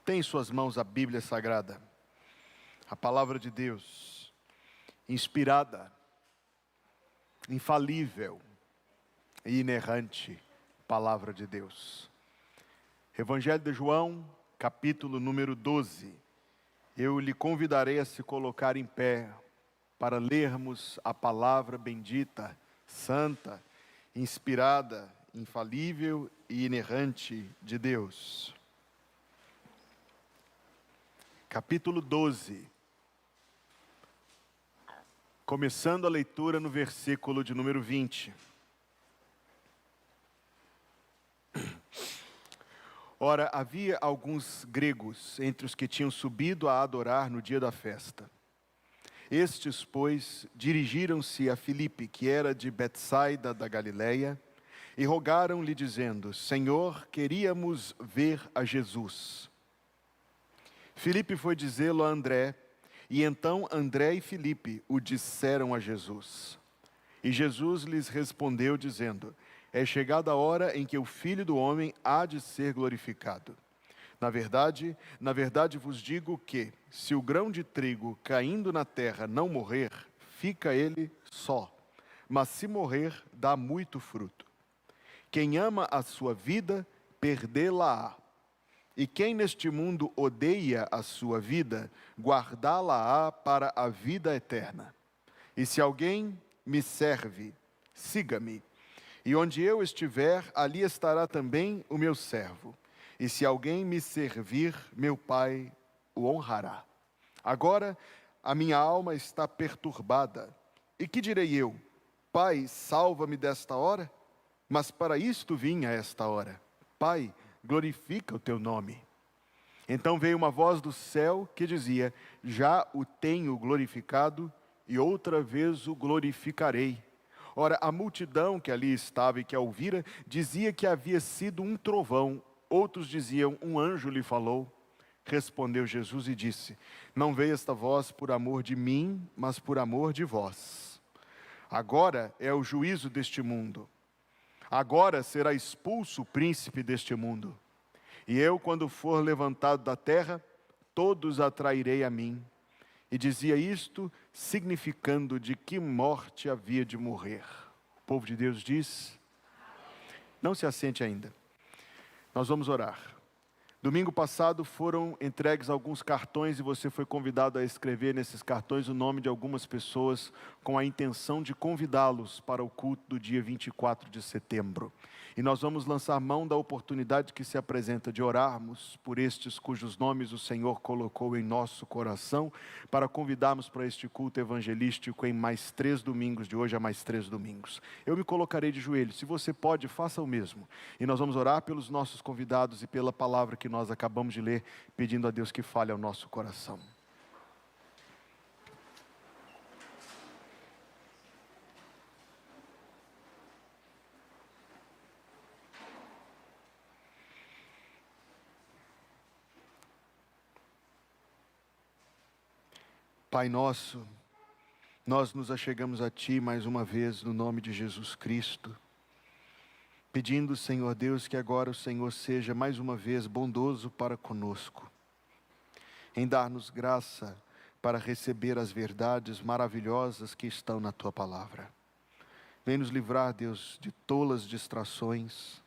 Tem em suas mãos a Bíblia Sagrada, a Palavra de Deus, inspirada, infalível e inerrante Palavra de Deus. Evangelho de João, capítulo número 12. Eu lhe convidarei a se colocar em pé para lermos a palavra bendita, santa, inspirada, infalível e inerrante de Deus. Capítulo 12. Começando a leitura no versículo de número 20. Ora, havia alguns gregos entre os que tinham subido a adorar no dia da festa. Estes, pois, dirigiram-se a Filipe, que era de Betsaida da Galileia, e rogaram-lhe dizendo: Senhor, queríamos ver a Jesus. Filipe foi dizê-lo a André, e então André e Filipe o disseram a Jesus. E Jesus lhes respondeu dizendo: É chegada a hora em que o Filho do Homem há de ser glorificado. Na verdade vos digo que, se o grão de trigo caindo na terra não morrer, fica ele só, mas se morrer, dá muito fruto. Quem ama a sua vida, perdê-la-á. E quem neste mundo odeia a sua vida, guardá-la-á para a vida eterna. E se alguém me serve, siga-me. E onde eu estiver, ali estará também o meu servo. E se alguém me servir, meu Pai o honrará. Agora a minha alma está perturbada. E que direi eu? Pai, salva-me desta hora? Mas para isto vim a esta hora. Pai, glorifica o teu nome. Então veio uma voz do céu que dizia: Já o tenho glorificado e outra vez o glorificarei. Ora, a multidão que ali estava e que a ouvira dizia que havia sido um trovão. Outros diziam: um anjo lhe falou. Respondeu Jesus e disse: Não veio esta voz por amor de mim, mas por amor de vós. Agora é o juízo deste mundo. Agora será expulso o príncipe deste mundo. E eu, quando for levantado da terra, todos atrairei a mim. E dizia isto, significando de que morte havia de morrer. O povo de Deus diz: não se assente ainda. Nós vamos orar. Domingo passado foram entregues alguns cartões e você foi convidado a escrever nesses cartões o nome de algumas pessoas com a intenção de convidá-los para o culto do dia 24 de setembro. E nós vamos lançar mão da oportunidade que se apresenta de orarmos por estes cujos nomes o Senhor colocou em nosso coração, para convidarmos para este culto evangelístico em mais 3 domingos, de hoje a mais 3 domingos. Eu me colocarei de joelhos, se você pode, faça o mesmo. E nós vamos orar pelos nossos convidados e pela palavra que nós acabamos de ler, pedindo a Deus que fale ao nosso coração. Pai nosso, nós nos achegamos a Ti mais uma vez no nome de Jesus Cristo, pedindo, Senhor Deus, que agora o Senhor seja mais uma vez bondoso para conosco, em dar-nos graça para receber as verdades maravilhosas que estão na Tua palavra. Vem nos livrar, Deus, de tolas distrações,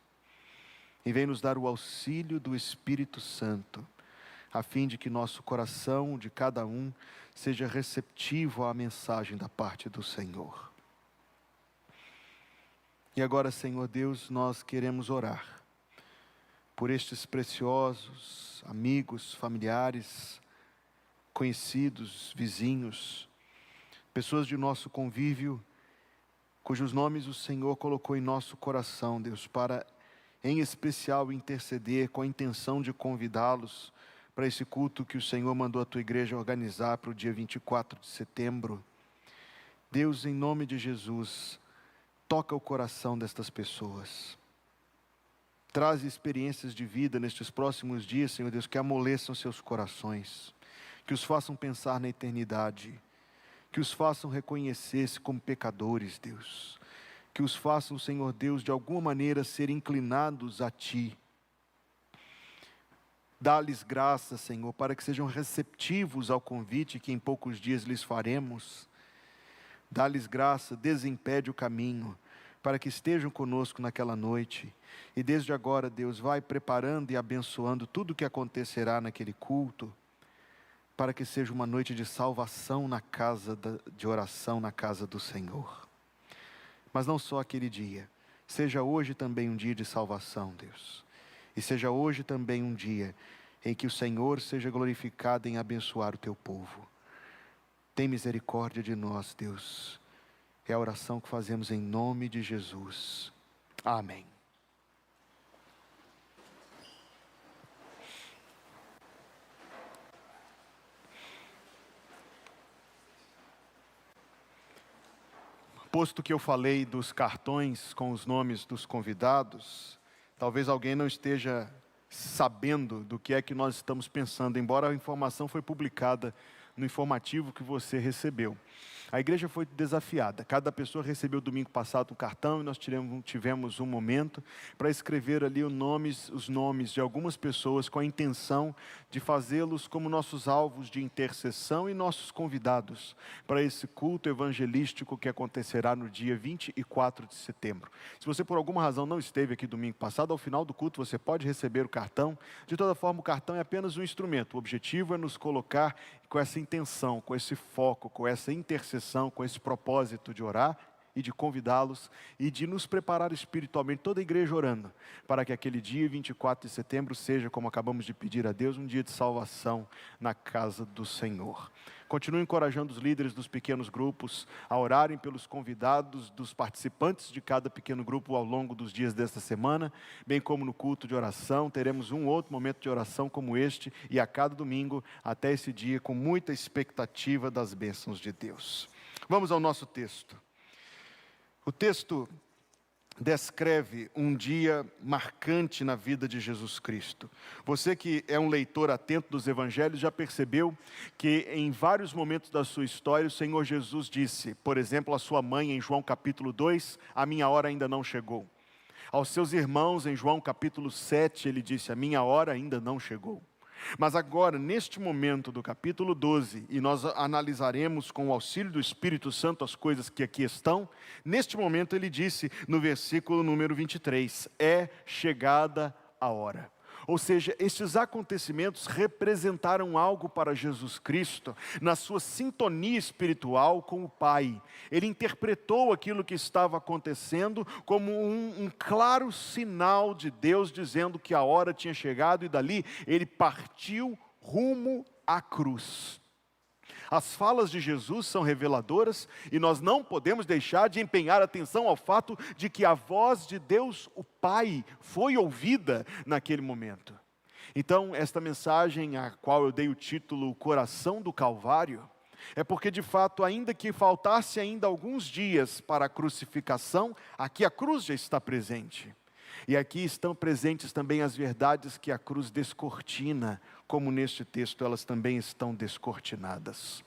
e vem nos dar o auxílio do Espírito Santo, a fim de que nosso coração, de cada um, seja receptivo à mensagem da parte do Senhor. E agora, Senhor Deus, nós queremos orar por estes preciosos amigos, familiares, conhecidos, vizinhos, pessoas de nosso convívio, cujos nomes o Senhor colocou em nosso coração, Deus, para, em especial, interceder com a intenção de convidá-los para esse culto que o Senhor mandou a Tua igreja organizar para o dia 24 de setembro. Deus, em nome de Jesus, toca o coração destas pessoas. Traz experiências de vida nestes próximos dias, Senhor Deus, que amoleçam seus corações, que os façam pensar na eternidade, que os façam reconhecer-se como pecadores, Deus, que os façam, Senhor Deus, de alguma maneira ser inclinados a Ti, Dá-lhes graça, Senhor, para que sejam receptivos ao convite que em poucos dias lhes faremos. Dá-lhes graça, desimpede o caminho, para que estejam conosco naquela noite. E desde agora, Deus, vai preparando e abençoando tudo o que acontecerá naquele culto, para que seja uma noite de salvação na casa de oração na casa do Senhor. Mas não só aquele dia, seja hoje também um dia de salvação, Deus. E seja hoje também um dia em que o Senhor seja glorificado em abençoar o teu povo. Tem misericórdia de nós, Deus. É a oração que fazemos em nome de Jesus. Amém. Posto que eu falei dos cartões com os nomes dos convidados, talvez alguém não esteja sabendo do que é que nós estamos pensando, embora a informação foi publicada no informativo que você recebeu. A igreja foi desafiada, cada pessoa recebeu domingo passado um cartão e nós tivemos um momento para escrever ali os nomes de algumas pessoas com a intenção de fazê-los como nossos alvos de intercessão e nossos convidados para esse culto evangelístico que acontecerá no dia 24 de setembro. Se você por alguma razão não esteve aqui domingo passado, ao final do culto você pode receber o cartão. De toda forma, o cartão é apenas um instrumento, o objetivo é nos colocar com essa intenção, com esse foco, com essa intercessão, com esse propósito de orar e de convidá-los e de nos preparar espiritualmente, toda a igreja orando, para que aquele dia 24 de setembro seja, como acabamos de pedir a Deus, um dia de salvação na casa do Senhor. Continue encorajando os líderes dos pequenos grupos a orarem pelos convidados, dos participantes de cada pequeno grupo ao longo dos dias desta semana, bem como no culto de oração. Teremos um outro momento de oração como este, e a cada domingo, até esse dia, com muita expectativa das bênçãos de Deus. Vamos ao nosso texto. O texto descreve um dia marcante na vida de Jesus Cristo. Você que é um leitor atento dos evangelhos já percebeu que em vários momentos da sua história o Senhor Jesus disse, por exemplo, à sua mãe em João capítulo 2, a minha hora ainda não chegou. Aos seus irmãos em João capítulo 7, ele disse, a minha hora ainda não chegou. Mas agora, neste momento do capítulo 12, e nós analisaremos com o auxílio do Espírito Santo as coisas que aqui estão, neste momento ele disse no versículo número 23, é chegada a hora. Ou seja, estes acontecimentos representaram algo para Jesus Cristo, na sua sintonia espiritual com o Pai. Ele interpretou aquilo que estava acontecendo como um claro sinal de Deus, dizendo que a hora tinha chegado, e dali ele partiu rumo à cruz. As falas de Jesus são reveladoras e nós não podemos deixar de empenhar atenção ao fato de que a voz de Deus, o Pai, foi ouvida naquele momento. Então, esta mensagem, a qual eu dei o título O Coração do Calvário, é porque de fato, ainda que faltasse ainda alguns dias para a crucificação, aqui a cruz já está presente. E aqui estão presentes também as verdades que a cruz descortina, como neste texto elas também estão descortinadas.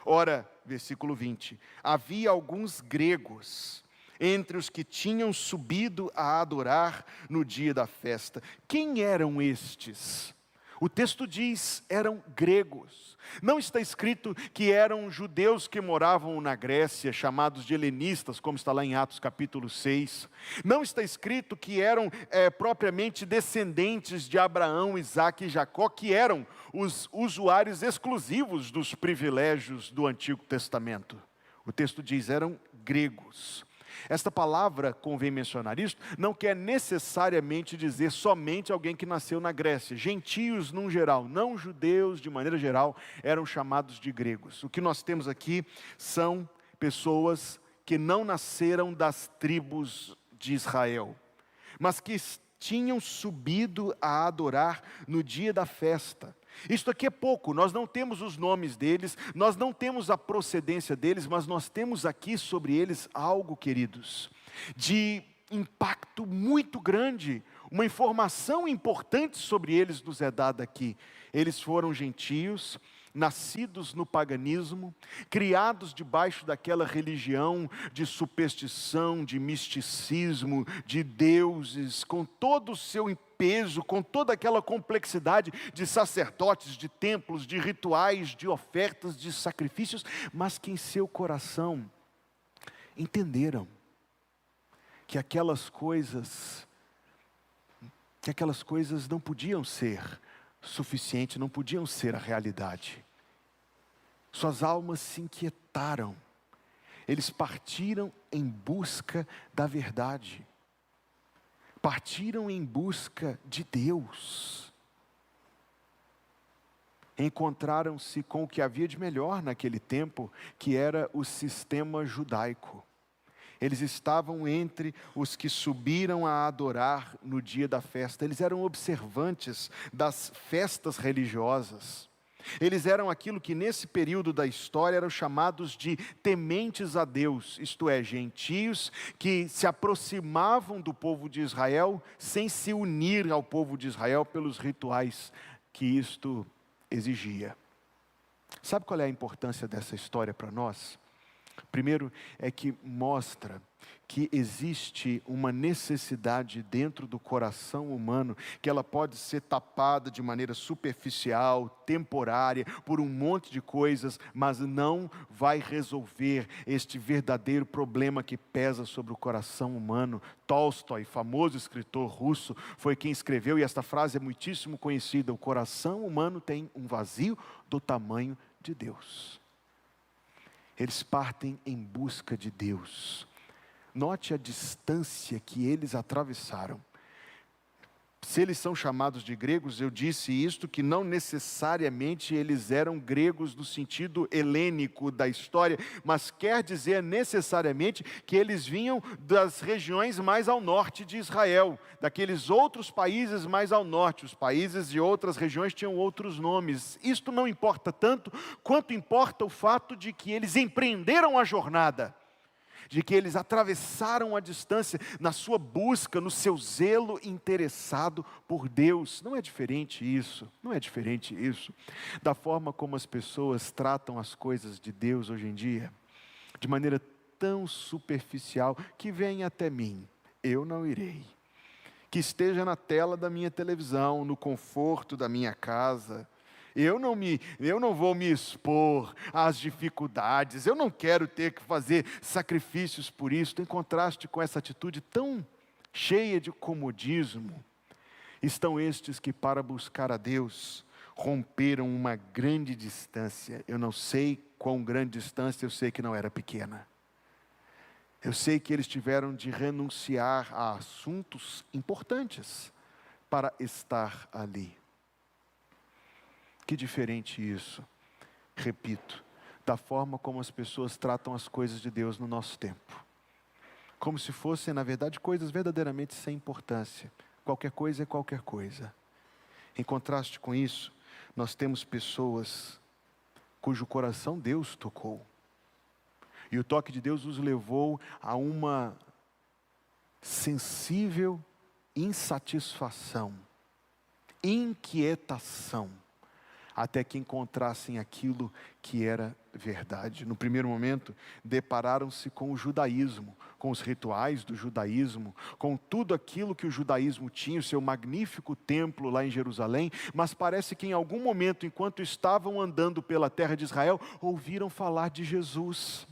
Ora, versículo 20, havia alguns gregos entre os que tinham subido a adorar no dia da festa. Quem eram estes? O texto diz, eram gregos. Não está escrito que eram judeus que moravam na Grécia, chamados de helenistas, como está lá em Atos capítulo 6. Não está escrito que eram propriamente descendentes de Abraão, Isaque e Jacó, que eram os usuários exclusivos dos privilégios do Antigo Testamento. O texto diz, eram gregos. Esta palavra, convém mencionar isto, não quer necessariamente dizer somente alguém que nasceu na Grécia. Gentios, num geral, não judeus, de maneira geral, eram chamados de gregos. O que nós temos aqui são pessoas que não nasceram das tribos de Israel, mas que tinham subido a adorar no dia da festa. Isto aqui é pouco, nós não temos os nomes deles, nós não temos a procedência deles, mas nós temos aqui sobre eles algo, queridos, de impacto muito grande. Uma informação importante sobre eles nos é dada aqui. Eles foram gentios nascidos no paganismo, criados debaixo daquela religião de superstição, de misticismo, de deuses, com todo o seu peso, com toda aquela complexidade de sacerdotes, de templos, de rituais, de ofertas, de sacrifícios, mas que em seu coração entenderam que aquelas coisas não podiam ser suficiente, não podiam ser a realidade. Suas almas se inquietaram. Eles partiram em busca da verdade. Partiram em busca de Deus. Encontraram-se com o que havia de melhor naquele tempo, que era o sistema judaico. Eles estavam entre os que subiram a adorar no dia da festa. Eles eram observantes das festas religiosas. Eles eram aquilo que nesse período da história eram chamados de tementes a Deus, isto é, gentios que se aproximavam do povo de Israel sem se unir ao povo de Israel pelos rituais que isto exigia. Sabe qual é a importância dessa história para nós? Primeiro é que mostra que existe uma necessidade dentro do coração humano, que ela pode ser tapada de maneira superficial, temporária, por um monte de coisas, mas não vai resolver este verdadeiro problema que pesa sobre o coração humano. Tolstói, famoso escritor russo, foi quem escreveu, e esta frase é muitíssimo conhecida: o coração humano tem um vazio do tamanho de Deus. Eles partem em busca de Deus. Note a distância que eles atravessaram. Se eles são chamados de gregos, eu disse isto, que não necessariamente eles eram gregos no sentido helênico da história, mas quer dizer necessariamente que eles vinham das regiões mais ao norte de Israel, daqueles outros países mais ao norte. Os países de outras regiões tinham outros nomes. Isto não importa tanto, quanto importa o fato de que eles empreenderam a jornada, de que eles atravessaram a distância na sua busca, no seu zelo interessado por Deus. Não é diferente isso, da forma como as pessoas tratam as coisas de Deus hoje em dia, de maneira tão superficial, que vem até mim, eu não irei. Que esteja na tela da minha televisão, no conforto da minha casa. Eu não vou me expor às dificuldades, eu não quero ter que fazer sacrifícios por isso. Em contraste com essa atitude tão cheia de comodismo, estão estes que, para buscar a Deus, romperam uma grande distância. Eu não sei quão grande distância, eu sei que não era pequena. Eu sei que eles tiveram de renunciar a assuntos importantes para estar ali. Que diferente isso, repito, da forma como as pessoas tratam as coisas de Deus no nosso tempo. Como se fossem, na verdade, coisas verdadeiramente sem importância. Qualquer coisa é qualquer coisa. Em contraste com isso, nós temos pessoas cujo coração Deus tocou. E o toque de Deus os levou a uma sensível insatisfação, inquietação, até que encontrassem aquilo que era verdade. No primeiro momento, depararam-se com o judaísmo, com os rituais do judaísmo, com tudo aquilo que o judaísmo tinha, o seu magnífico templo lá em Jerusalém, mas parece que em algum momento, enquanto estavam andando pela terra de Israel, ouviram falar de Jesus.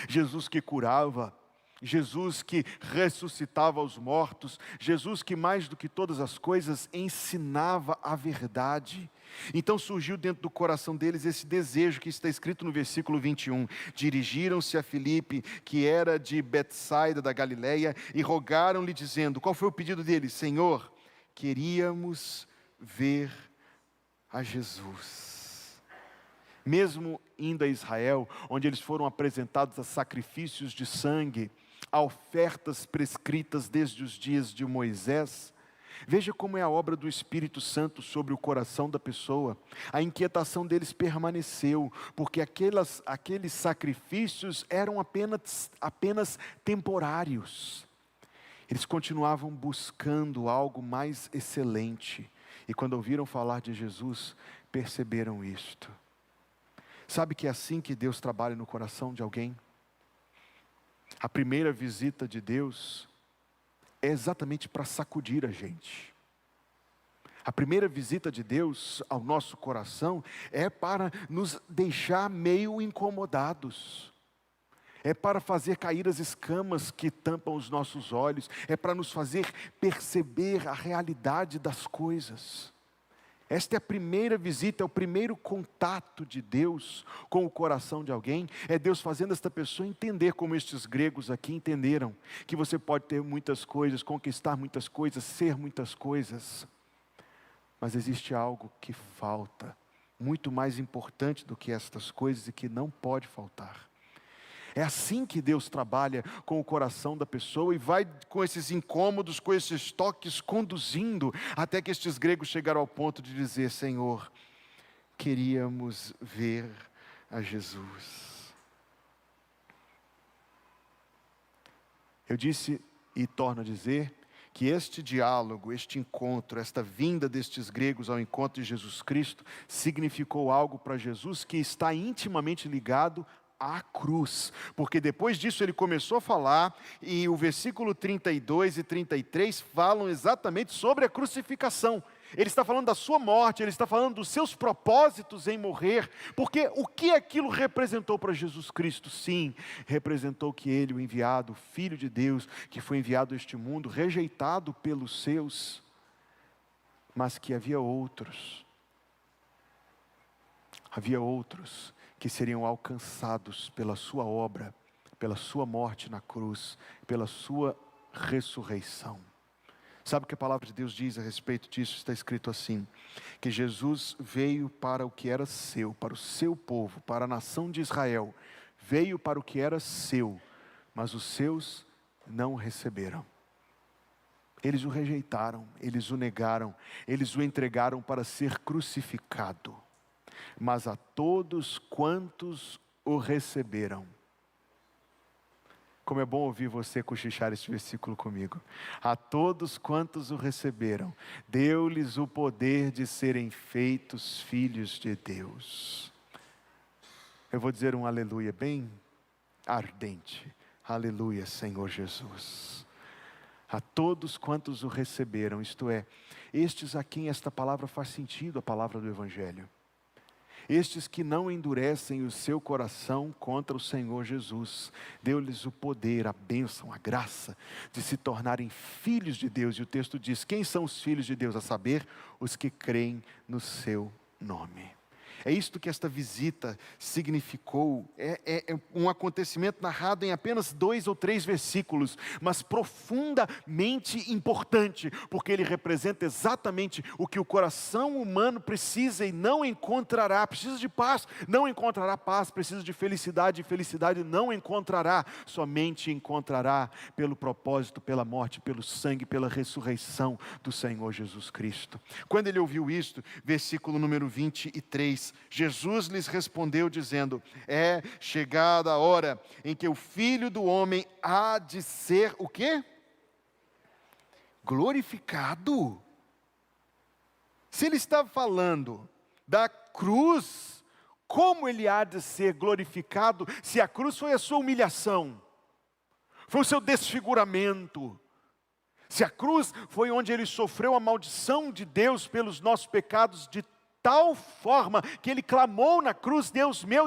Jesus que curava, Jesus que ressuscitava os mortos, Jesus que mais do que todas as coisas ensinava a verdade. Então surgiu dentro do coração deles esse desejo que está escrito no versículo 21. Dirigiram-se a Filipe, que era de Betsaida da Galileia, e rogaram-lhe dizendo, qual foi o pedido deles? Senhor, queríamos ver a Jesus. Mesmo indo a Israel, onde eles foram apresentados a sacrifícios de sangue, a ofertas prescritas desde os dias de Moisés, veja como é a obra do Espírito Santo sobre o coração da pessoa. A inquietação deles permaneceu, porque aqueles sacrifícios eram apenas temporários. Eles continuavam buscando algo mais excelente. E quando ouviram falar de Jesus, perceberam isto. Sabe que é assim que Deus trabalha no coração de alguém? A primeira visita de Deus é exatamente para sacudir a gente. A primeira visita de Deus ao nosso coração é para nos deixar meio incomodados. É para fazer cair as escamas que tampam os nossos olhos. É para nos fazer perceber a realidade das coisas. Esta é a primeira visita, é o primeiro contato de Deus com o coração de alguém. É Deus fazendo esta pessoa entender, como estes gregos aqui entenderam, que você pode ter muitas coisas, conquistar muitas coisas, ser muitas coisas. Mas existe algo que falta, muito mais importante do que estas coisas e que não pode faltar. É assim que Deus trabalha com o coração da pessoa e vai com esses incômodos, com esses toques, conduzindo, até que estes gregos chegaram ao ponto de dizer: Senhor, queríamos ver a Jesus. Eu disse e torno a dizer que este diálogo, este encontro, esta vinda destes gregos ao encontro de Jesus Cristo, significou algo para Jesus que está intimamente ligado à cruz, porque depois disso ele começou a falar, e o versículo 32 e 33 falam exatamente sobre a crucificação. Ele está falando da sua morte, ele está falando dos seus propósitos em morrer, porque o que aquilo representou para Jesus Cristo? Sim, representou que ele, o enviado, o Filho de Deus, que foi enviado a este mundo, rejeitado pelos seus, mas que havia outros que seriam alcançados pela sua obra, pela sua morte na cruz, pela sua ressurreição. Sabe o que a palavra de Deus diz a respeito disso? Está escrito assim, que Jesus veio para o que era seu, para o seu povo, para a nação de Israel, veio para o que era seu, mas os seus não o receberam. Eles o rejeitaram, eles o negaram, eles o entregaram para ser crucificado. Mas a todos quantos o receberam. Como é bom ouvir você cochichar este versículo comigo. A todos quantos o receberam, deu-lhes o poder de serem feitos filhos de Deus. Eu vou dizer um aleluia bem ardente. Aleluia, Senhor Jesus. A todos quantos o receberam, isto é, estes a quem esta palavra faz sentido, a palavra do Evangelho. Estes que não endurecem o seu coração contra o Senhor Jesus, deu-lhes o poder, a bênção, a graça de se tornarem filhos de Deus. E o texto diz: quem são os filhos de Deus? A saber, os que creem no seu nome. É isto que esta visita significou. É um acontecimento narrado em apenas 2 ou 3 versículos, mas profundamente importante, porque ele representa exatamente o que o coração humano precisa e não encontrará. Precisa de paz, não encontrará paz. Precisa de felicidade, e felicidade não encontrará. Somente encontrará pelo propósito, pela morte, pelo sangue, pela ressurreição do Senhor Jesus Cristo. Quando ele ouviu isto, versículo número 23, Jesus lhes respondeu dizendo: é chegada a hora em que o Filho do Homem há de ser o quê? Glorificado. Se ele está falando da cruz, como ele há de ser glorificado se a cruz foi a sua humilhação, foi o seu desfiguramento? Se a cruz foi onde ele sofreu a maldição de Deus pelos nossos pecados de tal forma que ele clamou na cruz: Deus meu,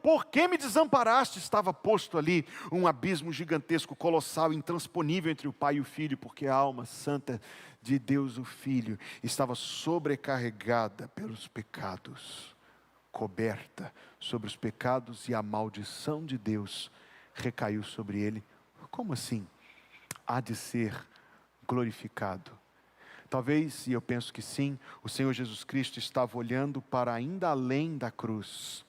por que me desamparaste? Estava posto ali um abismo gigantesco, colossal, intransponível entre o Pai e o Filho, porque a alma santa de Deus o Filho estava sobrecarregada pelos pecados, coberta sobre os pecados, e a maldição de Deus recaiu sobre ele. Como assim? Há de ser glorificado. Talvez, e eu penso que sim, o Senhor Jesus Cristo estava olhando para ainda além da cruz,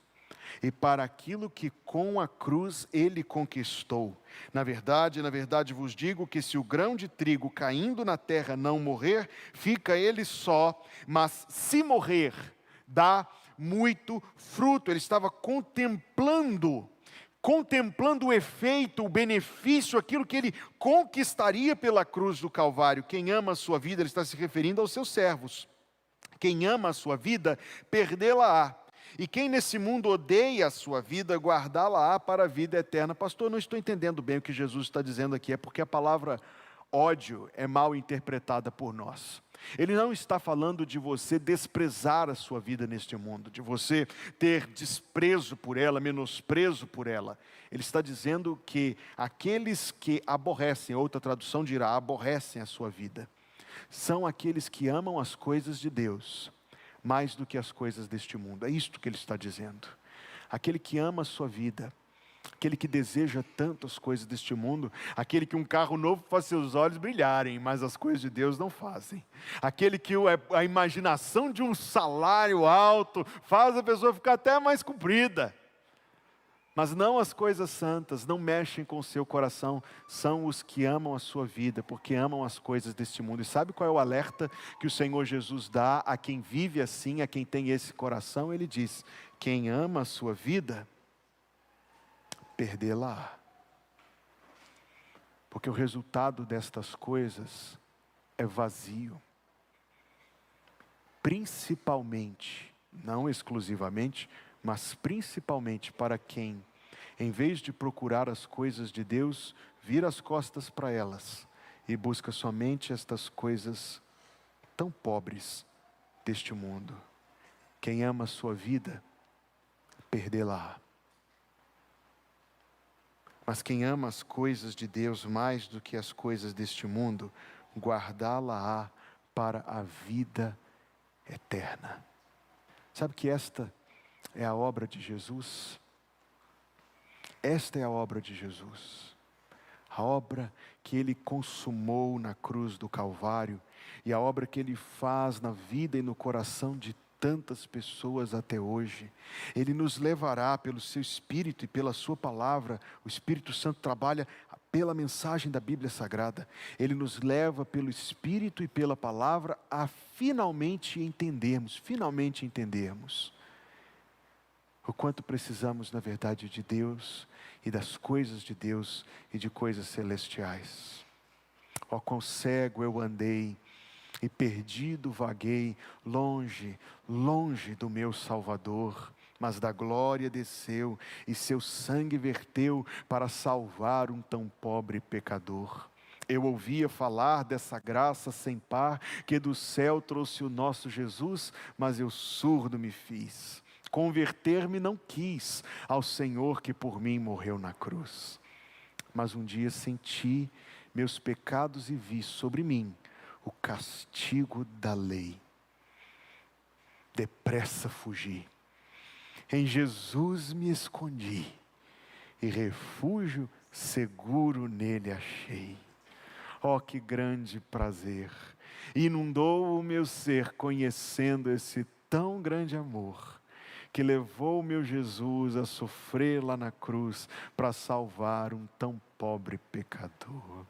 e para aquilo que com a cruz ele conquistou. Na verdade vos digo que se o grão de trigo caindo na terra não morrer, fica ele só, mas se morrer, dá muito fruto. Ele estava contemplando o efeito, o benefício, aquilo que ele conquistaria pela cruz do Calvário. Quem ama a sua vida, ele está se referindo aos seus servos. Quem ama a sua vida, perdê-la-á. E quem nesse mundo odeia a sua vida, guardá-la-á para a vida eterna. Pastor, não estou entendendo bem o que Jesus está dizendo aqui. É porque a palavra ódio é mal interpretada por nós. Ele não está falando de você desprezar a sua vida neste mundo, de você ter desprezo por ela, menosprezo por ela. Ele está dizendo que aqueles que aborrecem, outra tradução dirá, aborrecem a sua vida, são aqueles que amam as coisas de Deus mais do que as coisas deste mundo. É isto que ele está dizendo. Aquele que ama a sua vida, aquele que deseja tanto as coisas deste mundo, aquele que um carro novo faz seus olhos brilharem, mas as coisas de Deus não fazem. Aquele que a imaginação de um salário alto faz a pessoa ficar até mais comprida. Mas não as coisas santas, não mexem com o seu coração, são os que amam a sua vida, porque amam as coisas deste mundo. E sabe qual é o alerta que o Senhor Jesus dá a quem vive assim, a quem tem esse coração? Ele diz: quem ama a sua vida, perdê-la. Porque o resultado destas coisas é vazio. Principalmente, não exclusivamente, mas principalmente para quem, em vez de procurar as coisas de Deus, vira as costas para elas e busca somente estas coisas tão pobres deste mundo. Quem ama a sua vida, perdê-la. Mas quem ama as coisas de Deus mais do que as coisas deste mundo, guardá-la-á para a vida eterna. Sabe que esta é a obra de Jesus? Esta é a obra de Jesus. A obra que Ele consumou na cruz do Calvário e a obra que Ele faz na vida e no coração de tantas pessoas até hoje. Ele nos levará pelo seu Espírito e pela sua palavra. O Espírito Santo trabalha pela mensagem da Bíblia Sagrada. Ele nos leva pelo Espírito e pela palavra a finalmente entendermos o quanto precisamos, na verdade, de Deus e das coisas de Deus e de coisas celestiais. Ó, quão cego eu andei e perdido vaguei, longe, longe do meu Salvador, mas da glória desceu e seu sangue verteu para salvar um tão pobre pecador. Eu ouvia falar dessa graça sem par que do céu trouxe o nosso Jesus, mas eu surdo me fiz. Converter-me não quis ao Senhor que por mim morreu na cruz. Mas um dia senti meus pecados e vi sobre mim o castigo da lei. Depressa fugi. Em Jesus me escondi e refúgio seguro nele achei. Oh, que grande prazer! Inundou o meu ser conhecendo esse tão grande amor que levou o meu Jesus a sofrer lá na cruz para salvar um tão pobre pecador.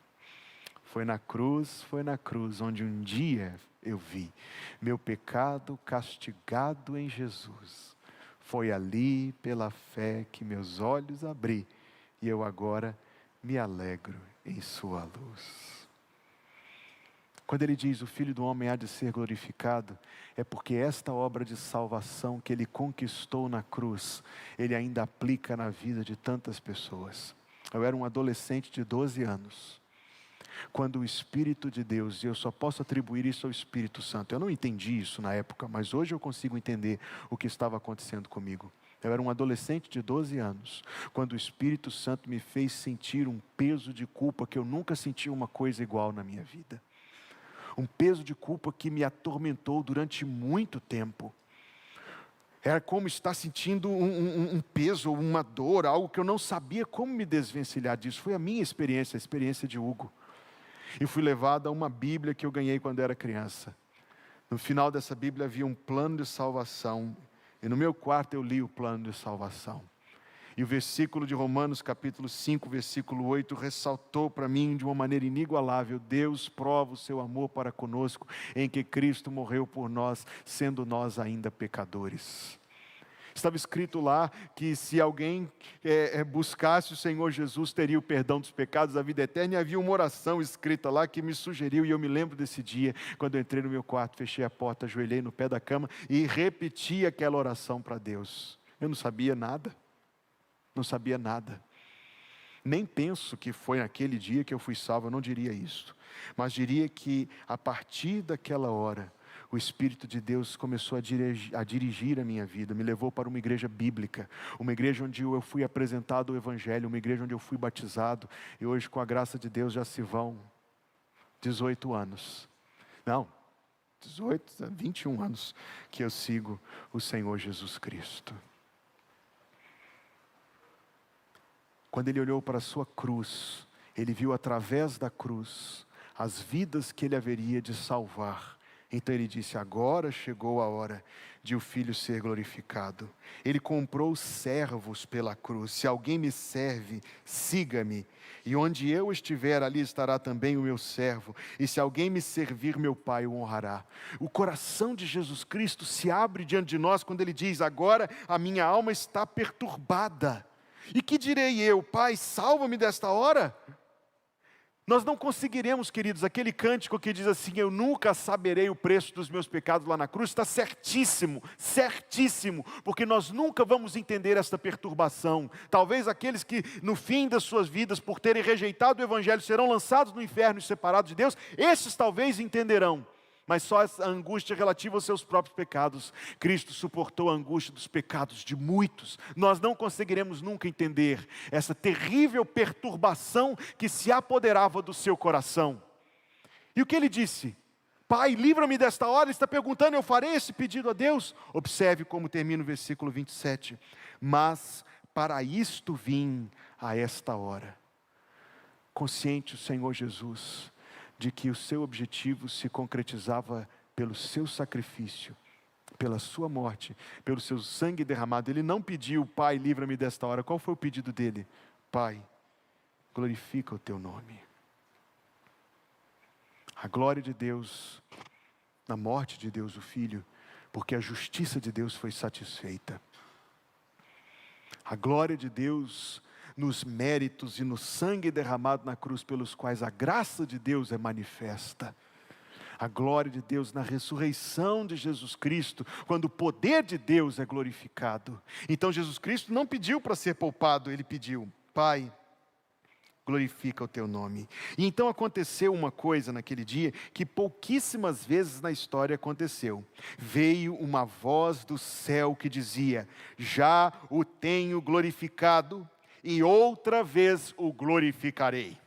Foi na cruz onde um dia eu vi meu pecado castigado em Jesus. Foi ali pela fé que meus olhos abri e eu agora me alegro em sua luz. Quando ele diz o Filho do Homem há de ser glorificado, é porque esta obra de salvação que ele conquistou na cruz, ele ainda aplica na vida de tantas pessoas. Eu era um adolescente de 12 anos, quando o Espírito de Deus, e eu só posso atribuir isso ao Espírito Santo, eu não entendi isso na época, mas hoje eu consigo entender o que estava acontecendo comigo. Eu era um adolescente de 12 anos, quando o Espírito Santo me fez sentir um peso de culpa que eu nunca senti uma coisa igual na minha vida. Um peso de culpa que me atormentou durante muito tempo. Era como estar sentindo um peso, uma dor, algo que eu não sabia como me desvencilhar disso. Foi a minha experiência, a experiência de Hugo. E fui levado a uma Bíblia que eu ganhei quando era criança. No final dessa Bíblia havia um plano de salvação. E no meu quarto eu li o plano de salvação. E o versículo de Romanos capítulo 5, versículo 8, ressaltou para mim de uma maneira inigualável: Deus prova o seu amor para conosco, em que Cristo morreu por nós, sendo nós ainda pecadores. Estava escrito lá que se alguém buscasse o Senhor Jesus, teria o perdão dos pecados, a vida eterna. E havia uma oração escrita lá que me sugeriu, e eu me lembro desse dia, quando eu entrei no meu quarto, fechei a porta, ajoelhei no pé da cama e repeti aquela oração para Deus. Eu não sabia nada, não sabia nada. Nem penso que foi naquele dia que eu fui salvo, eu não diria isso. Mas diria que a partir daquela hora, o Espírito de Deus começou a dirigir a minha vida, me levou para uma igreja bíblica, uma igreja onde eu fui apresentado o Evangelho, uma igreja onde eu fui batizado, e hoje, com a graça de Deus, já se vão 18 anos. Não, 21 anos que eu sigo o Senhor Jesus Cristo. Quando ele olhou para a sua cruz, ele viu através da cruz as vidas que ele haveria de salvar. Então ele disse: agora chegou a hora de o Filho ser glorificado. Ele comprou servos pela cruz. Se alguém me serve, siga-me. E onde eu estiver, ali estará também o meu servo. E se alguém me servir, meu Pai o honrará. O coração de Jesus Cristo se abre diante de nós quando ele diz: agora a minha alma está perturbada. E que direi eu? Pai, salva-me desta hora? Nós não conseguiremos, queridos, aquele cântico que diz assim: eu nunca saberei o preço dos meus pecados lá na cruz, está certíssimo, certíssimo, porque nós nunca vamos entender esta perturbação. Talvez aqueles que no fim das suas vidas, por terem rejeitado o Evangelho, serão lançados no inferno e separados de Deus, esses talvez entenderão. Mas só a angústia relativa aos seus próprios pecados. Cristo suportou a angústia dos pecados de muitos. Nós não conseguiremos nunca entender essa terrível perturbação que se apoderava do seu coração. E o que ele disse? Pai, livra-me desta hora. Ele está perguntando: eu farei esse pedido a Deus? Observe como termina o versículo 27. Mas para isto vim a esta hora. Consciente o Senhor Jesus de que o seu objetivo se concretizava pelo seu sacrifício, pela sua morte, pelo seu sangue derramado. Ele não pediu: Pai, livra-me desta hora. Qual foi o pedido dele? Pai, glorifica o teu nome. A glória de Deus na morte de Deus o Filho, porque a justiça de Deus foi satisfeita. A glória de Deus nos méritos e no sangue derramado na cruz, pelos quais a graça de Deus é manifesta. A glória de Deus na ressurreição de Jesus Cristo, quando o poder de Deus é glorificado. Então Jesus Cristo não pediu para ser poupado, ele pediu: Pai, glorifica o teu nome. E então aconteceu uma coisa naquele dia que pouquíssimas vezes na história aconteceu. Veio uma voz do céu que dizia: já o tenho glorificado, e outra vez o glorificarei.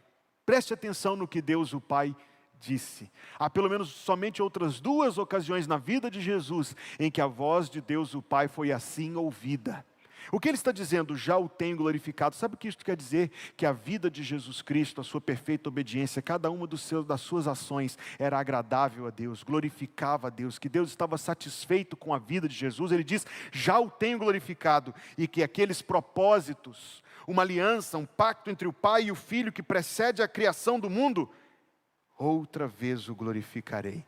Preste atenção no que Deus o Pai disse. Há pelo menos somente outras 2 ocasiões na vida de Jesus em que a voz de Deus o Pai foi assim ouvida. O que ele está dizendo? Já o tenho glorificado. Sabe o que isso quer dizer? Que a vida de Jesus Cristo, a sua perfeita obediência, cada uma das suas ações era agradável a Deus, glorificava a Deus, que Deus estava satisfeito com a vida de Jesus. Ele diz: já o tenho glorificado. E que aqueles propósitos, uma aliança, um pacto entre o Pai e o Filho que precede a criação do mundo, outra vez o glorificarei.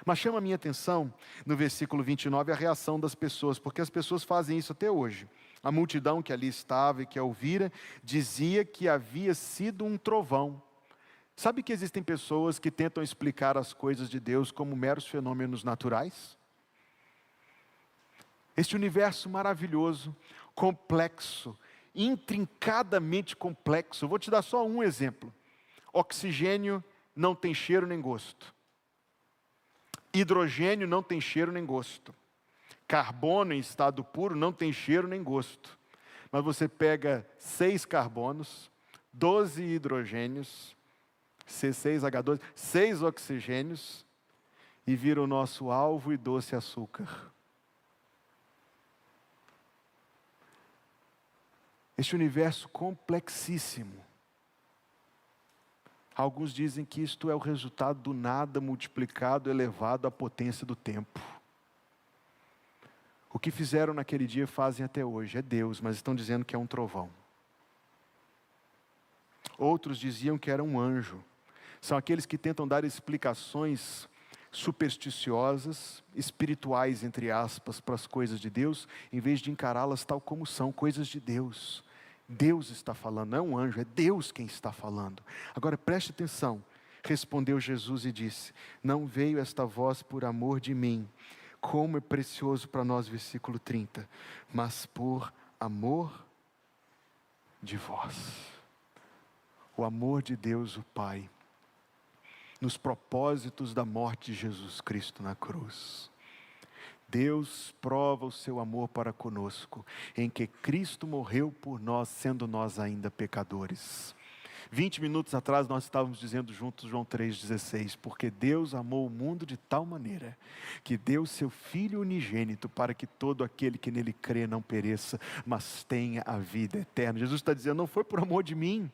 Mas chama a minha atenção, no versículo 29, a reação das pessoas, porque as pessoas fazem isso até hoje. A multidão que ali estava e que a ouvira, dizia que havia sido um trovão. Sabe que existem pessoas que tentam explicar as coisas de Deus como meros fenômenos naturais? Este universo maravilhoso, complexo, intrincadamente complexo. Vou te dar só um exemplo. Oxigênio não tem cheiro nem gosto. Hidrogênio não tem cheiro nem gosto. Carbono em estado puro não tem cheiro nem gosto. Mas você pega 6 carbonos, 12 hidrogênios, C6H12, 6 oxigênios, e vira o nosso alvo e doce açúcar. Este universo complexíssimo. Alguns dizem que isto é o resultado do nada multiplicado, elevado à potência do tempo. O que fizeram naquele dia fazem até hoje, é Deus, mas estão dizendo que é um trovão. Outros diziam que era um anjo. São aqueles que tentam dar explicações supersticiosas, espirituais, entre aspas, para as coisas de Deus, em vez de encará-las tal como são, coisas de Deus. Deus está falando, não é um anjo, é Deus quem está falando. Agora preste atenção, respondeu Jesus e disse: não veio esta voz por amor de mim, como é precioso para nós, versículo 30, mas por amor de vós. O amor de Deus o Pai, nos propósitos da morte de Jesus Cristo na cruz. Deus prova o seu amor para conosco, em que Cristo morreu por nós, sendo nós ainda pecadores. 20 minutos atrás nós estávamos dizendo juntos João 3,16, porque Deus amou o mundo de tal maneira, que deu seu Filho unigênito, para que todo aquele que nele crê não pereça, mas tenha a vida eterna. Jesus está dizendo, não foi por amor de mim,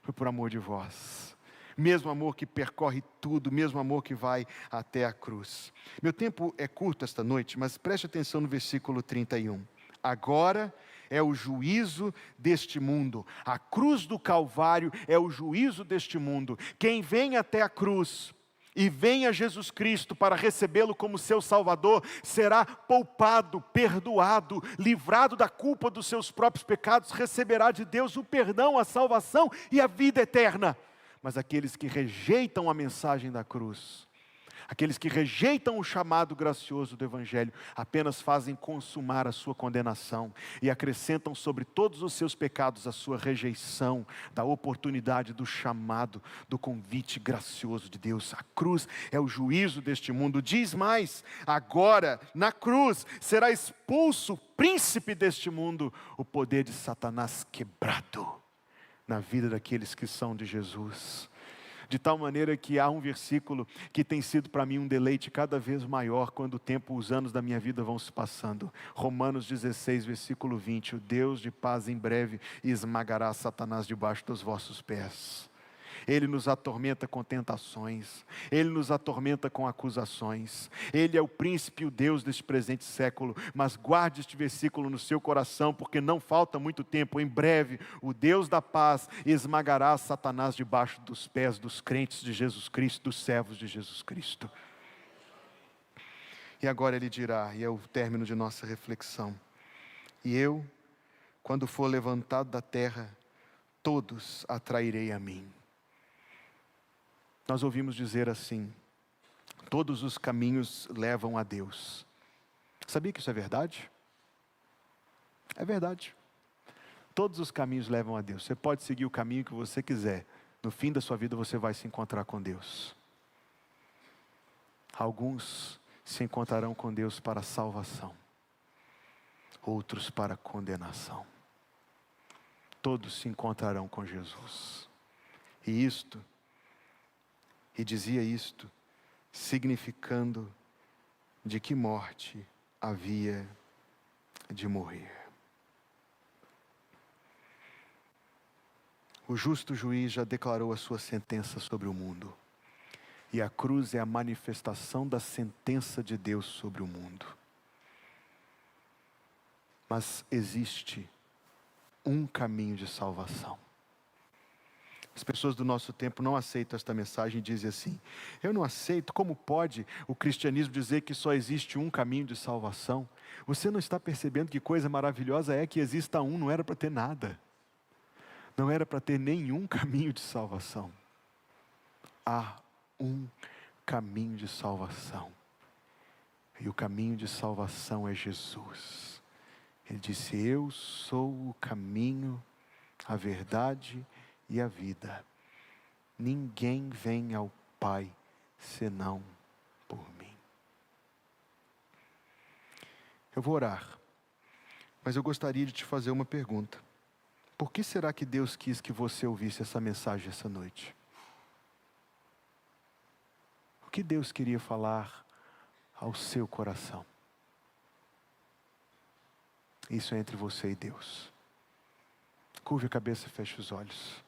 foi por amor de vós. Mesmo amor que percorre tudo, mesmo amor que vai até a cruz. Meu tempo é curto esta noite, mas preste atenção no versículo 31. Agora é o juízo deste mundo. A cruz do Calvário é o juízo deste mundo. Quem vem até a cruz e vem a Jesus Cristo para recebê-lo como seu Salvador, será poupado, perdoado, livrado da culpa dos seus próprios pecados, receberá de Deus o perdão, a salvação e a vida eterna. Mas aqueles que rejeitam a mensagem da cruz, aqueles que rejeitam o chamado gracioso do Evangelho, apenas fazem consumar a sua condenação e acrescentam sobre todos os seus pecados a sua rejeição da oportunidade, do chamado, do convite gracioso de Deus. A cruz é o juízo deste mundo. Diz mais, agora na cruz será expulso o príncipe deste mundo, o poder de Satanás quebrado na vida daqueles que são de Jesus. De tal maneira que há um versículo que tem sido para mim um deleite cada vez maior quando o tempo, os anos da minha vida vão se passando. Romanos 16, versículo 20, o Deus de paz em breve esmagará Satanás debaixo dos vossos pés. Ele nos atormenta com tentações, Ele nos atormenta com acusações, Ele é o príncipe e o Deus deste presente século, mas guarde este versículo no seu coração, porque não falta muito tempo, em breve, o Deus da paz esmagará Satanás debaixo dos pés dos crentes de Jesus Cristo, dos servos de Jesus Cristo. E agora Ele dirá, e é o término de nossa reflexão, e eu, quando for levantado da terra, todos atrairei a mim. Nós ouvimos dizer assim, todos os caminhos levam a Deus. Sabia que isso é verdade? É verdade. Todos os caminhos levam a Deus. Você pode seguir o caminho que você quiser. No fim da sua vida você vai se encontrar com Deus. Alguns se encontrarão com Deus para a salvação. Outros para a condenação. Todos se encontrarão com Jesus. E dizia isto, significando de que morte havia de morrer. O justo juiz já declarou a sua sentença sobre o mundo. E a cruz é a manifestação da sentença de Deus sobre o mundo. Mas existe um caminho de salvação. As pessoas do nosso tempo não aceitam esta mensagem e dizem assim, eu não aceito, como pode o cristianismo dizer que só existe um caminho de salvação? Você não está percebendo que coisa maravilhosa é que exista um, não era para ter nada. Não era para ter nenhum caminho de salvação. Há um caminho de salvação. E o caminho de salvação é Jesus. Ele disse, eu sou o caminho, a verdade e a vida. Ninguém vem ao Pai senão por mim. Eu vou orar, mas eu gostaria de te fazer uma pergunta. Por que será que Deus quis que você ouvisse essa mensagem essa noite? O que Deus queria falar ao seu coração? Isso é entre você e Deus. Curve a cabeça e feche os olhos.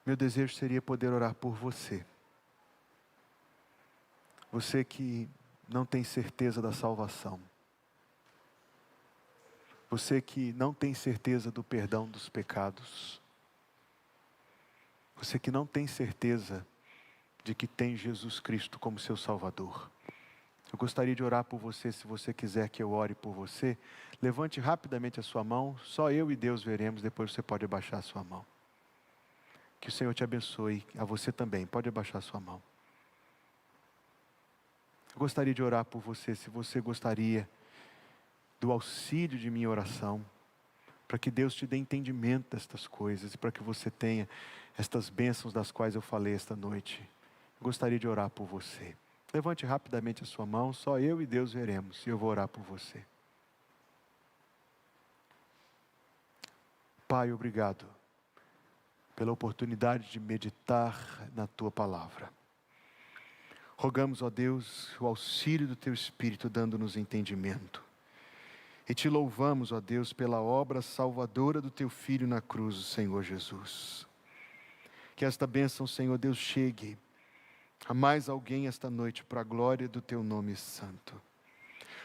Meu desejo seria poder orar por você. Você que não tem certeza da salvação. Você que não tem certeza do perdão dos pecados. Você que não tem certeza de que tem Jesus Cristo como seu Salvador. Eu gostaria de orar por você. Se você quiser que eu ore por você, levante rapidamente a sua mão. Só eu e Deus veremos, depois você pode abaixar a sua mão. Que o Senhor te abençoe, a você também, pode abaixar a sua mão. Eu gostaria de orar por você, se você gostaria do auxílio de minha oração, para que Deus te dê entendimento destas coisas, e para que você tenha estas bênçãos das quais eu falei esta noite. Eu gostaria de orar por você. Levante rapidamente a sua mão, só eu e Deus veremos, e eu vou orar por você. Pai, obrigado pela oportunidade de meditar na Tua Palavra. Rogamos, ó Deus, o auxílio do Teu Espírito, dando-nos entendimento. E Te louvamos, ó Deus, pela obra salvadora do Teu Filho na cruz, o Senhor Jesus. Que esta bênção, Senhor Deus, chegue a mais alguém esta noite, para a glória do Teu nome santo.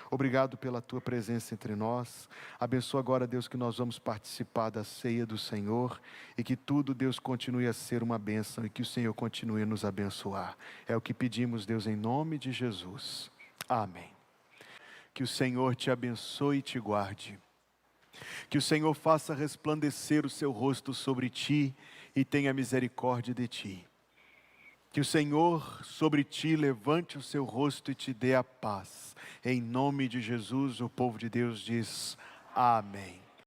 Obrigado pela Tua presença entre nós. Abençoa agora, Deus, que nós vamos participar da ceia do Senhor e que tudo, Deus, continue a ser uma bênção e que o Senhor continue a nos abençoar. É o que pedimos, Deus, em nome de Jesus. Amém. Que o Senhor te abençoe e te guarde. Que o Senhor faça resplandecer o seu rosto sobre ti e tenha misericórdia de ti. Que o Senhor sobre ti levante o seu rosto e te dê a paz. Em nome de Jesus, o povo de Deus diz amém.